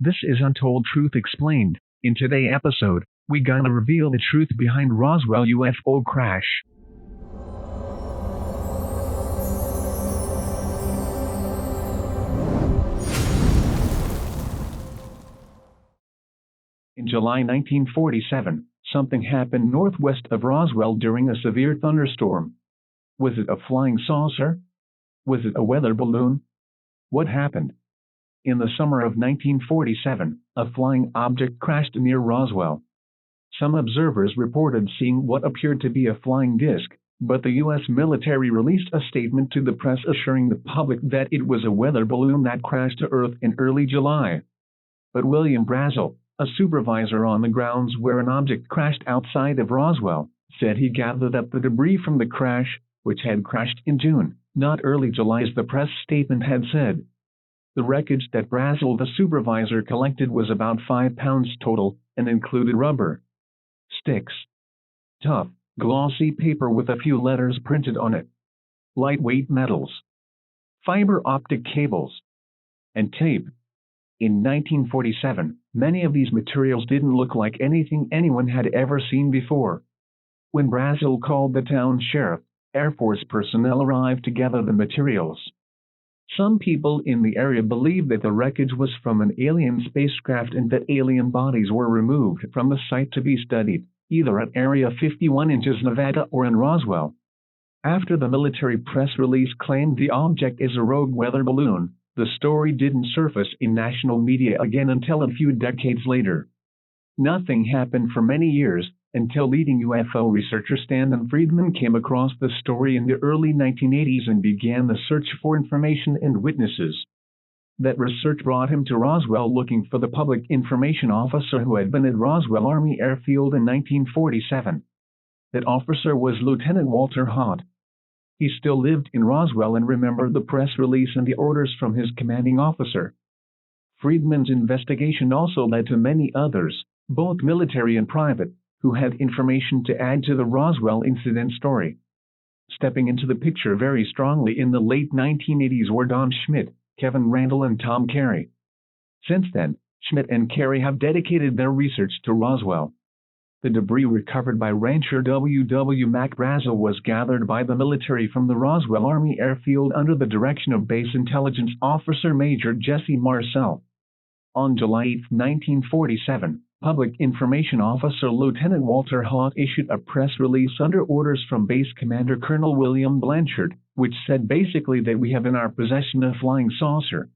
This is Untold Truth Explained. In today's episode, we gonna reveal the truth behind Roswell UFO crash. In July 1947, something happened northwest of Roswell during a severe thunderstorm. Was it a flying saucer? Was it a weather balloon? What happened? In the summer of 1947, a flying object crashed near Roswell. Some observers reported seeing what appeared to be a flying disc, but the U.S. military released a statement to the press assuring the public that it was a weather balloon that crashed to Earth in early July. But William Brazel, a supervisor on the grounds where an object crashed outside of Roswell, said he gathered up the debris from the crash, which had crashed in June, not early July as the press statement had said. The wreckage that Brazel, the supervisor, collected was about 5 pounds total, and included rubber, sticks, tough, glossy paper with a few letters printed on it, lightweight metals, fiber optic cables, and tape. In 1947, many of these materials didn't look like anything anyone had ever seen before. When Brazel called the town sheriff, Air Force personnel arrived to gather the materials. Some people in the area believed that the wreckage was from an alien spacecraft and that alien bodies were removed from the site to be studied, either at Area 51 in Nevada or in Roswell. After the military press release claimed the object is a rogue weather balloon, the story didn't surface in national media again until a few decades later. Nothing happened for many years, until leading UFO researcher Stanton Friedman came across the story in the early 1980s and began the search for information and witnesses. That research brought him to Roswell looking for the public information officer who had been at Roswell Army Airfield in 1947. That officer was Lieutenant Walter Hott. He still lived in Roswell and remembered the press release and the orders from his commanding officer. Friedman's investigation also led to many others, both military and private, who had information to add to the Roswell incident story. Stepping into the picture very strongly in the late 1980s were Don Schmitt, Kevin Randle, and Tom Carey. Since then, Schmitt and Carey have dedicated their research to Roswell. The debris recovered by rancher W. Mac Brazel was gathered by the military from the Roswell Army Airfield under the direction of Base Intelligence Officer Major Jesse Marcel. On July 8, 1947, Public Information Officer Lieutenant Walter Hott issued a press release under orders from Base Commander Colonel William Blanchard, which said basically that we have in our possession a flying saucer.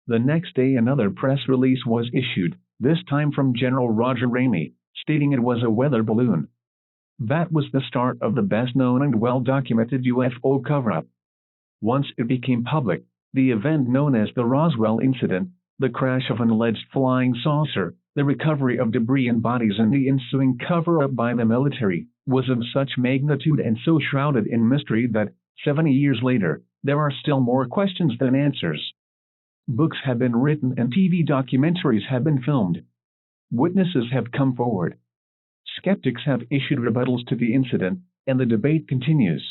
The next day another press release was issued, this time from General Roger Ramey, stating it was a weather balloon. That was the start of the best-known and well-documented UFO cover-up. Once it became public, the event known as the Roswell Incident, the crash of an alleged flying saucer, the recovery of debris and bodies and the ensuing cover-up by the military, was of such magnitude and so shrouded in mystery that, 70 years later, there are still more questions than answers. Books have been written and TV documentaries have been filmed. Witnesses have come forward. Skeptics have issued rebuttals to the incident, and the debate continues.